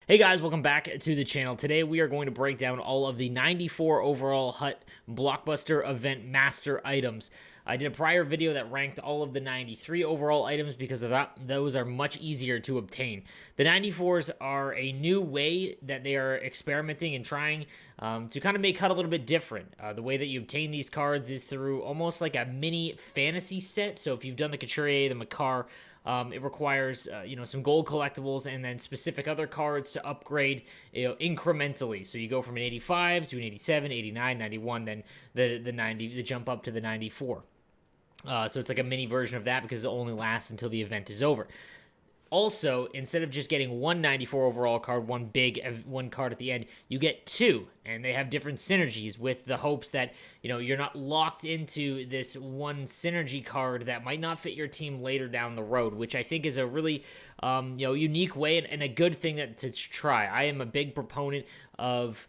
Hey guys, welcome back to the channel. Today we are going to break down all of the 94 overall HUT Blockbuster event master items. I did a prior video that ranked all of the 93 overall items because of that. Those are much easier to obtain. The 94s are a new way that they are experimenting and trying to kind of make HUT a little bit different. The way that you obtain these cards is through almost like a mini fantasy set. So if you've done the Couturier, the Makar, it requires, some gold collectibles and then specific other cards to upgrade, incrementally. So you go from an 85 to an 87, 89, 91, then the 90, the jump up to the 94. So it's like a mini version of that because it only lasts until the event is over. Also, instead of just getting one 94 overall card, one card at the end, you get two, and they have different synergies with the hopes that, you're not locked into this one synergy card that might not fit your team later down the road, which I think is a really, unique way and a good thing to try. I am a big proponent of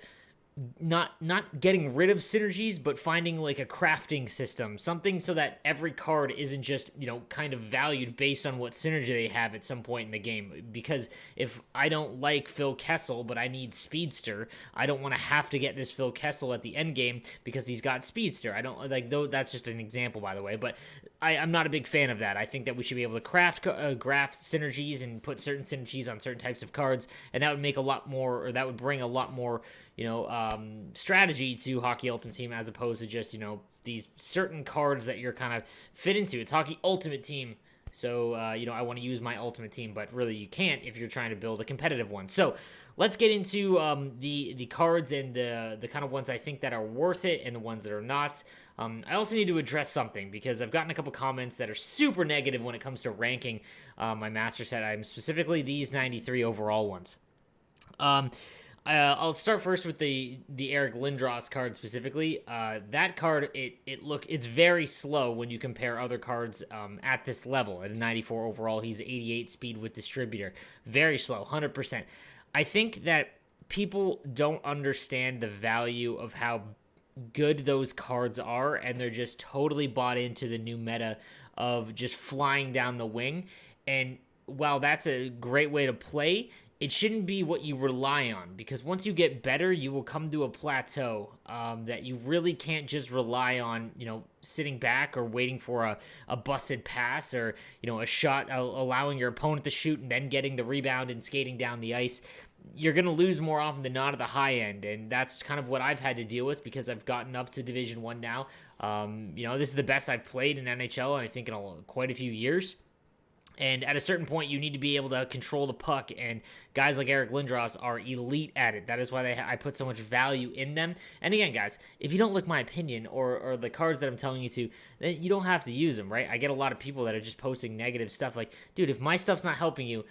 not getting rid of synergies, but finding like a crafting system, something so that every card isn't just, kind of valued based on what synergy they have at some point in the game. Because if I don't like Phil Kessel, but I need Speedster, I don't want to have to get this Phil Kessel at the end game because he's got Speedster. I don't like, though that's just an example, by the way, but I'm not a big fan of that. I think that we should be able to craft synergies and put certain synergies on certain types of cards, and that would make a lot more, or that would bring a lot more, strategy to Hockey Ultimate Team as opposed to just, these certain cards that you're kind of fit into. It's Hockey Ultimate Team, so, I want to use my Ultimate Team, but really you can't if you're trying to build a competitive one. So let's get into the cards and the kind of ones I think that are worth it and the ones that are not. I also need to address something because I've gotten a couple comments that are super negative when it comes to ranking my master set items, specifically these 93 overall ones. I'll start first with the Eric Lindros card specifically. That card, it's very slow when you compare other cards at this level. At a 94 overall, he's 88 speed with distributor. Very slow, 100%. I think that people don't understand the value of how good those cards are, and they're just totally bought into the new meta of just flying down the wing. And while that's a great way to play, it shouldn't be what you rely on, because once you get better, you will come to a plateau that you really can't just rely on, sitting back or waiting for a busted pass or, a shot, allowing your opponent to shoot and then getting the rebound and skating down the ice. You're going to lose more often than not at the high end, and that's kind of what I've had to deal with because I've gotten up to Division 1 now. This is the best I've played in NHL, I think, in quite a few years. And at a certain point, you need to be able to control the puck, and guys like Eric Lindros are elite at it. That is why I put so much value in them. And again, guys, if you don't like my opinion or the cards that I'm telling you to, then you don't have to use them, right? I get a lot of people that are just posting negative stuff like, dude, if my stuff's not helping you,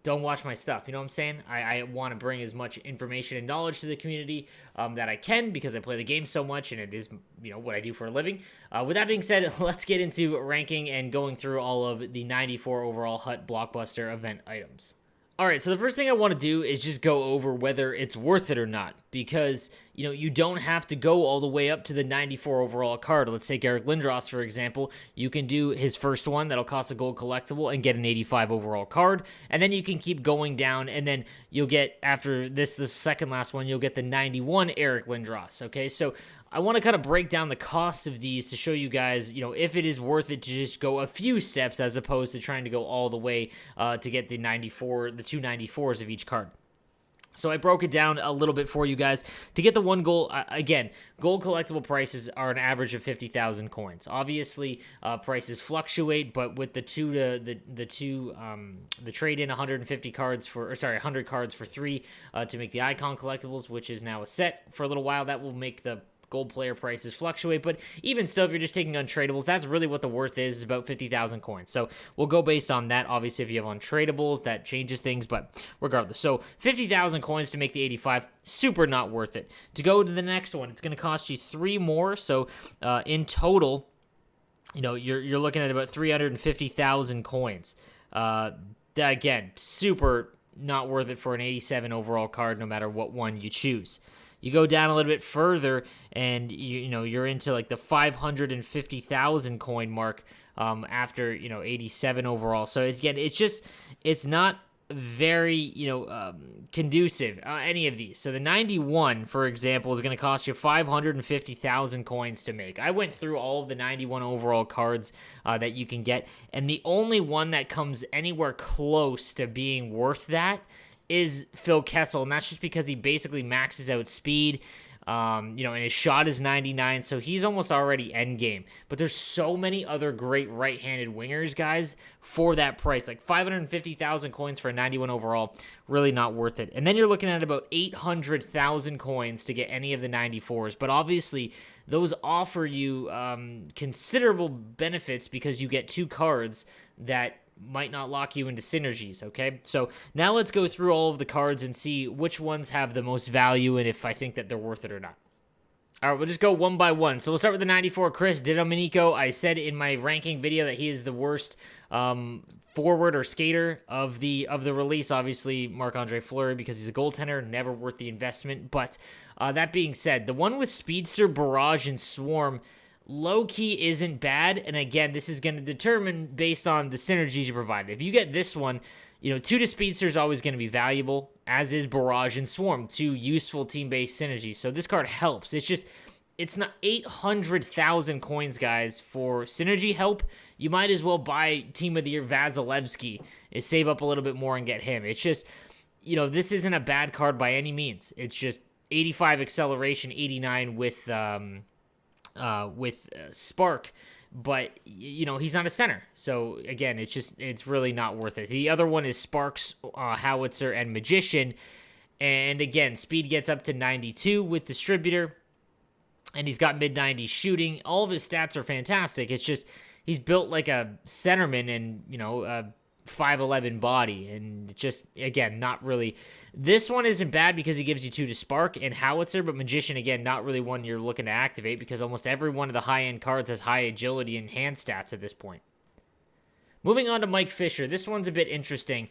don't watch my stuff. You know what I'm saying? I want to bring as much information and knowledge to the community that I can because I play the game so much and it is, what I do for a living. With that being said, let's get into ranking and going through all of the 94 overall HUT Blockbuster event items. All right, so the first thing I want to do is just go over whether it's worth it or not, because, you don't have to go all the way up to the 94 overall card. Let's take Eric Lindros, for example. You can do his first one that'll cost a gold collectible and get an 85 overall card, and then you can keep going down, and then you'll get, after this, the second last one, you'll get the 91 Eric Lindros, okay? So I want to kind of break down the cost of these to show you guys, if it is worth it to just go a few steps as opposed to trying to go all the way to get the 94, the two 94s of each card. So I broke it down a little bit for you guys. To get the one gold, again, gold collectible prices are an average of 50,000 coins. Obviously, prices fluctuate, but with the trade in 150 cards for, 100 cards for 3 to make the icon collectibles, which is now a set for a little while, that will make the gold player prices fluctuate, but even still, if you're just taking untradables, that's really what the worth is about 50,000 coins. So we'll go based on that. Obviously, if you have untradables, that changes things, but regardless. So 50,000 coins to make the 85, super not worth it. To go to the next one, it's going to cost you 3 more. So in total, you're looking at about 350,000 coins. Again, super not worth it for an 87 overall card, no matter what one you choose. You go down a little bit further, and you're into like the 550,000 coin mark after 87 overall. So it's not very, conducive, any of these. So the 91, for example, is going to cost you 550,000 coins to make. I went through all of the 91 overall cards that you can get, and the only one that comes anywhere close to being worth that is Phil Kessel, and that's just because he basically maxes out speed. And his shot is 99, so he's almost already endgame. But there's so many other great right-handed wingers, guys, for that price. Like 550,000 coins for a 91 overall, really not worth it. And then you're looking at about 800,000 coins to get any of the 94s. But obviously, those offer you considerable benefits because you get 2 cards that might not lock you into synergies, okay? So now let's go through all of the cards and see which ones have the most value and if I think that they're worth it or not. All right, we'll just go one by one. So we'll start with the 94 Chris Didomenico. I said in my ranking video that he is the worst forward or skater of the release. Obviously, Marc-Andre Fleury, because he's a goaltender, never worth the investment. But that being said, the one with Speedster, Barrage, and Swarm low-key isn't bad, and again, this is going to determine based on the synergies you provide. If you get this one, 2 to Speedster is always going to be valuable, as is Barrage and Swarm, 2 useful team-based synergies, so this card helps. It's not 800,000 coins, guys, for synergy help. You might as well buy Team of the Year Vasilevsky and save up a little bit more and get him. It's just, this isn't a bad card by any means. It's just 85 acceleration, 89 with Spark, but he's not a center, so again, it's really not worth it. The other one is Sparks, Howitzer, and Magician, and again, speed gets up to 92 with Distributor, and he's got mid-90s shooting. All of his stats are fantastic. It's just he's built like a centerman and a 5'11" body, and just, again, not really. This one isn't bad because he gives you 2 to Spark and Howitzer, but Magician, again, not really one you're looking to activate because almost every one of the high-end cards has high agility and hand stats at this point. Moving on to Mike Fisher. This one's a bit interesting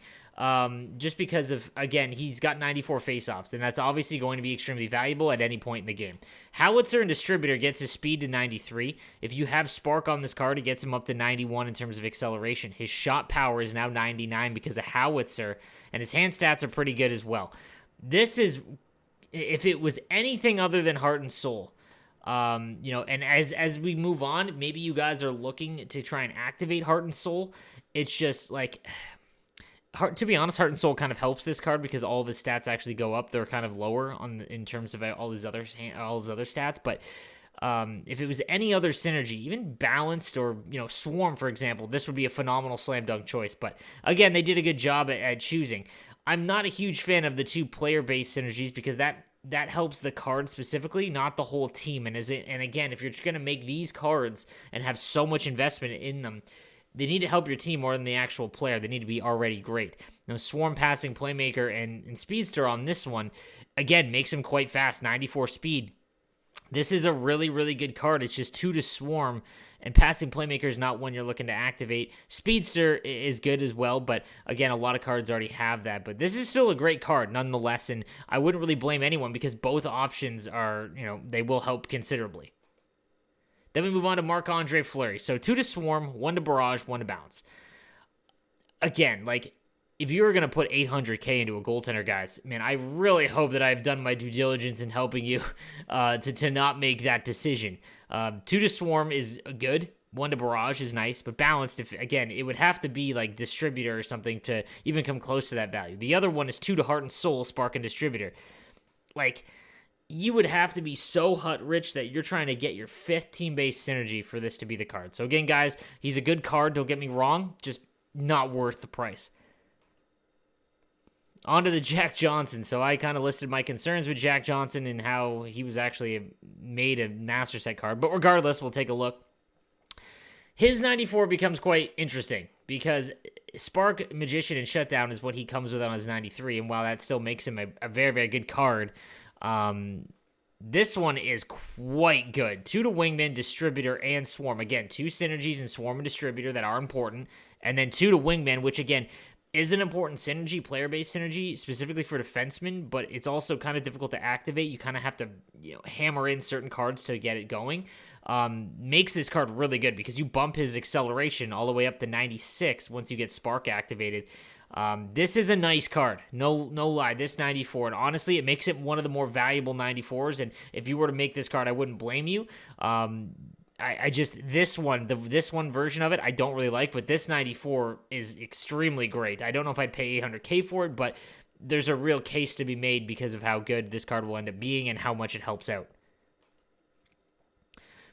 just because of, again, he's got 94 faceoffs, and that's obviously going to be extremely valuable at any point in the game. Howitzer and Distributor gets his speed to 93. If you have Spark on this card, it gets him up to 91 in terms of acceleration. His shot power is now 99 because of Howitzer, and his hand stats are pretty good as well. This is, if it was anything other than Heart and Soul, and as we move on, maybe you guys are looking to try and activate Heart and Soul. It's just like, to be honest, Heart and Soul kind of helps this card because all of his stats actually go up. They're kind of lower in terms of all his other stats. But if it was any other synergy, even Balanced or Swarm, for example, this would be a phenomenal slam dunk choice. But again, they did a good job at choosing. I'm not a huge fan of the 2 player-based synergies because that helps the card specifically, not the whole team. And again, if you're just going to make these cards and have so much investment in them, they need to help your team more than the actual player. They need to be already great. Now, Swarm, Passing, Playmaker, and Speedster on this one, again, makes him quite fast, 94 speed. This is a really, really good card. It's just 2 to Swarm, and Passing Playmaker is not one you're looking to activate. Speedster is good as well, but again, a lot of cards already have that. But this is still a great card nonetheless, and I wouldn't really blame anyone because both options are, they will help considerably. Then we move on to Marc-Andre Fleury. So 2 to Swarm, 1 to Barrage, 1 to Bounce. Again, like, if you were going to put 800K into a goaltender, guys, man, I really hope that I've done my due diligence in helping you to not make that decision. 2 to Swarm is good. 1 to Barrage is nice, but Balanced, again, it would have to be like Distributor or something to even come close to that value. The other one is 2 to Heart and Soul, Spark, and Distributor. Like, you would have to be so hut rich that you're trying to get your 5th team-based synergy for this to be the card. So again, guys, he's a good card, don't get me wrong, just not worth the price. On to the Jack Johnson. So I kind of listed my concerns with Jack Johnson and how he was actually made a master set card. But regardless, we'll take a look. His 94 becomes quite interesting because Spark, Magician, and Shutdown is what he comes with on his 93. And while that still makes him a very, very good card, this one is quite good. 2 to Wingman, Distributor, and Swarm. Again, 2 synergies in Swarm and Distributor that are important. And then 2 to Wingman, which again is an important synergy, player-based synergy, specifically for defensemen, but it's also kind of difficult to activate. You kind of have to hammer in certain cards to get it going. Makes this card really good because you bump his acceleration all the way up to 96 once you get Spark activated. This is a nice card. No lie. This 94, and honestly, it makes it one of the more valuable 94s. And if you were to make this card, I wouldn't blame you. I just this one version of it I don't really like, but this 94 is extremely great. I don't know if I'd pay 800K for it, but there's a real case to be made because of how good this card will end up being and how much it helps out.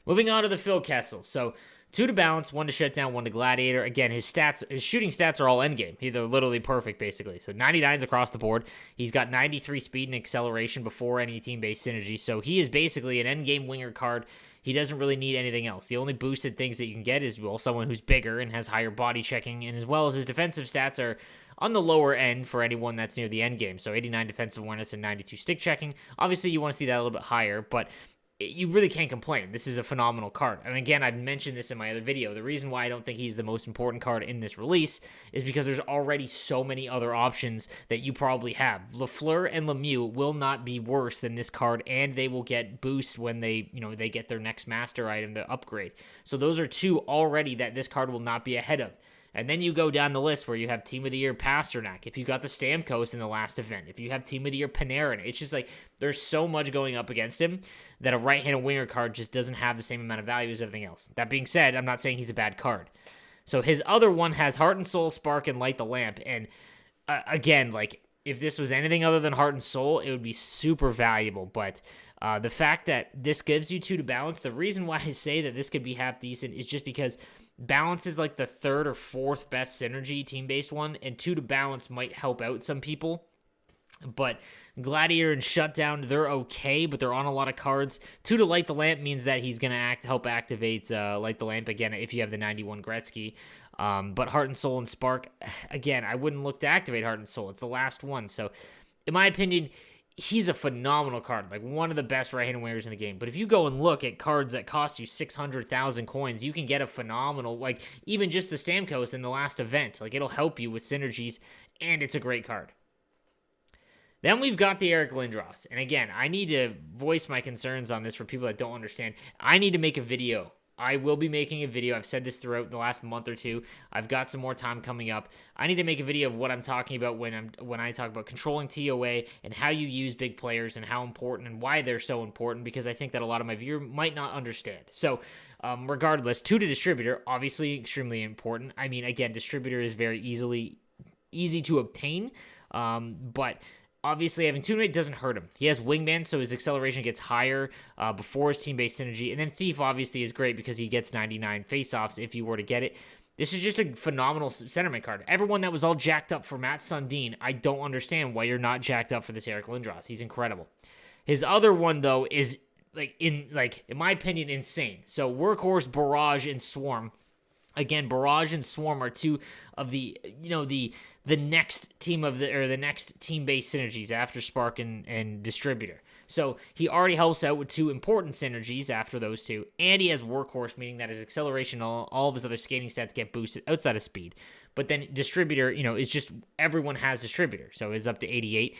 Moving on to the Phil Kessel. So 2 to balance, 1 to shut down, 1 to Gladiator. Again, his shooting stats are all endgame. They're literally perfect, basically. So 99s across the board. He's got 93 speed and acceleration before any team-based synergy. So he is basically an endgame winger card. He doesn't really need anything else. The only boosted things that you can get is, well, someone who's bigger and has higher body checking, and as well as his defensive stats are on the lower end for anyone that's near the end game. So 89 defensive awareness and 92 stick checking. Obviously, you want to see that a little bit higher, but you really can't complain. This is a phenomenal card. And again, I've mentioned this in my other video. The reason why I don't think he's the most important card in this release is because there's already so many other options that you probably have. Lafleur and Lemieux will not be worse than this card, and they will get boost when they get their next master item, the upgrade. So those are 2 already that this card will not be ahead of. And then you go down the list where you have Team of the Year Pasternak, if you got the Stamkos in the last event, if you have Team of the Year Panarin. It's just like there's so much going up against him that a right-handed winger card just doesn't have the same amount of value as everything else. That being said, I'm not saying he's a bad card. So his other one has Heart and Soul, Spark, and Light the Lamp. And again, like if this was anything other than Heart and Soul, it would be super valuable. But the fact that this gives you 2 to balance, the reason why I say that this could be half decent is just because balance is like the 3rd or 4th best synergy team-based one, and 2 to balance might help out some people. But Gladiator and Shutdown, they're okay, but they're on a lot of cards. 2 to Light the Lamp means that he's going to help activate Light the Lamp again if you have the 91 Gretzky. But Heart and Soul and Spark, again, I wouldn't look to activate Heart and Soul. It's the last one. So, in my opinion, he's a phenomenal card, like one of the best right-handed wingers in the game. But if you go and look at cards that cost you 600,000 coins, you can get a phenomenal, like even just the Stamkos in the last event. Like it'll help you with synergies, and it's a great card. Then we've got the Eric Lindros. And again, I need to voice my concerns on this for people that don't understand. I need to make a video. I will be making a video. I've said this throughout the last month or 2. I've got some more time coming up. I need to make a video of what I'm talking about when I talk about controlling TOA and how you use big players and how important and why they're so important, because I think that a lot of my viewers might not understand. So regardless, 2 to distributor, obviously extremely important. I mean, again, distributor is very easy to obtain, but obviously, having 2 to 8 doesn't hurt him. He has Wingman, so his acceleration gets higher before his team-based synergy. And then Thief, obviously, is great because he gets 99 face-offs if you were to get it. This is just a phenomenal centerman card. Everyone that was all jacked up for Matt Sundin, I don't understand why you're not jacked up for this Eric Lindros. He's incredible. His other one, though, is, in my opinion, insane. So Workhorse, Barrage, and Swarm. Again, Barrage and Swarm are 2 of the next team the next team-based synergies after Spark and Distributor. So he already helps out with 2 important synergies after those 2, and he has Workhorse, meaning that his acceleration, all of his other skating stats get boosted outside of speed. But then Distributor, is just everyone has Distributor, so it's up to 88.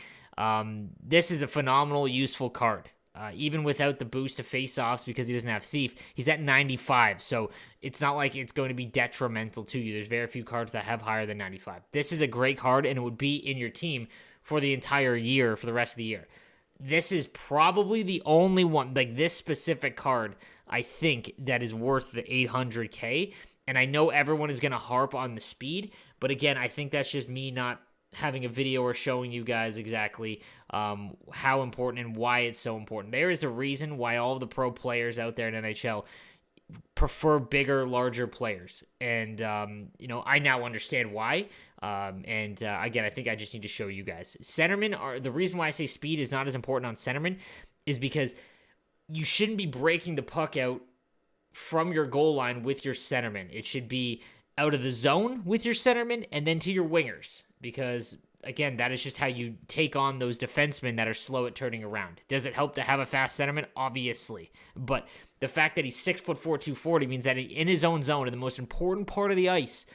This is a phenomenal, useful card. Even without the boost to face-offs because he doesn't have Thief, he's at 95, so it's not like it's going to be detrimental to you. There's very few cards that have higher than 95. This is a great card, and it would be in your team for the entire year, for the rest of the year. This is probably the only one, like this specific card, I think, that is worth the 800K, and I know everyone is going to harp on the speed, but again, I think that's just me not having a video or showing you guys exactly how important and why it's so important. There is a reason why all of the pro players out there in NHL prefer bigger, larger players. And, I now understand why. Again, I think I just need to show you guys. The reason why I say speed is not as important on centerman is because you shouldn't be breaking the puck out from your goal line with your centerman. It should be out of the zone with your centerman and then to your wingers. Because, again, that is just how you take on those defensemen that are slow at turning around. Does it help to have a fast centerman? Obviously. But the fact that he's 6'4", 240 means that in his own zone, in the most important part of the ice,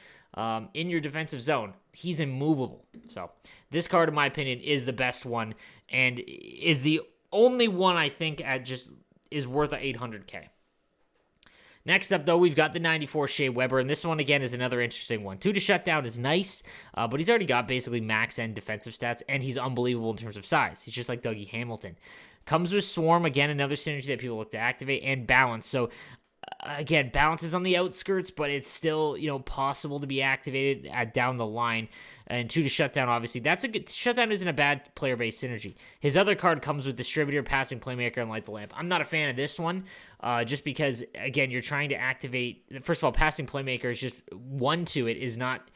in your defensive zone, he's immovable. So this card, in my opinion, is the best one and is the only one I think is worth a 800K. Next up, though, we've got the 94 Shea Weber, and this one, again, is another interesting one. 2 to shutdown is nice, but he's already got basically max end defensive stats, and he's unbelievable in terms of size. He's just like Dougie Hamilton. Comes with Swarm, again, another synergy that people look to activate, and Balance. So, again, Balance is on the outskirts, but it's still, possible to be activated down the line. And 2 to shutdown, obviously. That's a good... Shutdown isn't a bad player-based synergy. His other card comes with Distributor, Passing Playmaker, and Light the Lamp. I'm not a fan of this one, just because, again, you're trying to activate... First of all, Passing Playmaker is just... One to it is not...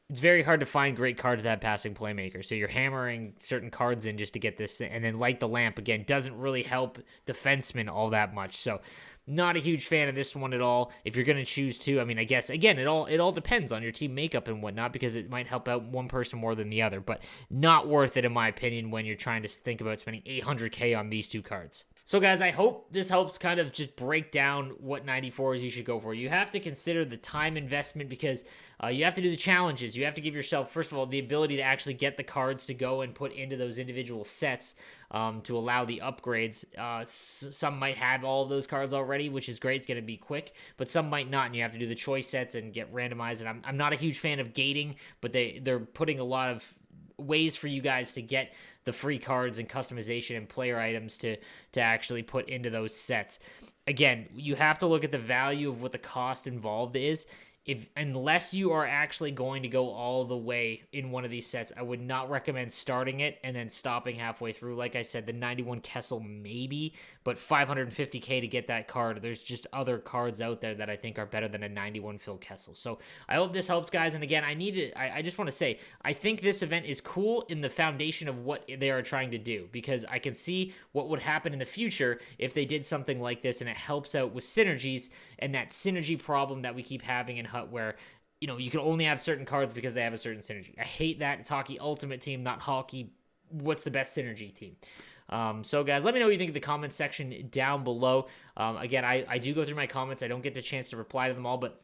It's very hard to find great cards that have Passing Playmaker. So you're hammering certain cards in just to get this. And then Light the Lamp, again, doesn't really help defensemen all that much. So not a huge fan of this one at all. If you're going to choose to, I mean, I guess, again, it all depends on your team makeup and whatnot, because it might help out one person more than the other. But not worth it, in my opinion, when you're trying to think about spending $800K on these two cards. So, guys, I hope this helps kind of just break down what 94s you should go for. You have to consider the time investment, because you have to do the challenges. You have to give yourself, first of all, the ability to actually get the cards to go and put into those individual sets to allow the upgrades. Some might have all of those cards already, which is great. It's going to be quick, but some might not, and you have to do the choice sets and get randomized. And I'm not a huge fan of gating, but they're putting a lot of ways for you guys to get the free cards and customization and player items to actually put into those sets. Again, you have to look at the value of what the cost involved is. Unless you are actually going to go all the way in one of these sets, I would not recommend starting it and then stopping halfway through. Like I said, the 91 Kessel maybe, but $550K to get that card. There's just other cards out there that I think are better than a 91 Phil Kessel. So I hope this helps, guys. And again, I just want to say, I think this event is cool in the foundation of what they are trying to do, because I can see what would happen in the future if they did something like this, and it helps out with synergies and that synergy problem that we keep having in HUT, where you can only have certain cards because they have a certain synergy. I hate that. It's Hockey Ultimate Team, not Hockey what's the best synergy team. So guys, let me know what you think in the comments section down below. Again, I do go through my comments. I don't get the chance to reply to them all, but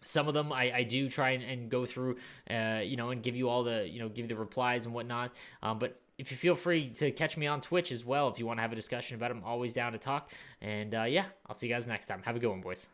some of them I do try and go through, and give you all the, give you the replies and whatnot. But if you feel free to catch me on Twitch as well, if you want to have a discussion about it, I'm always down to talk. And yeah, I'll see you guys next time. Have a good one, boys.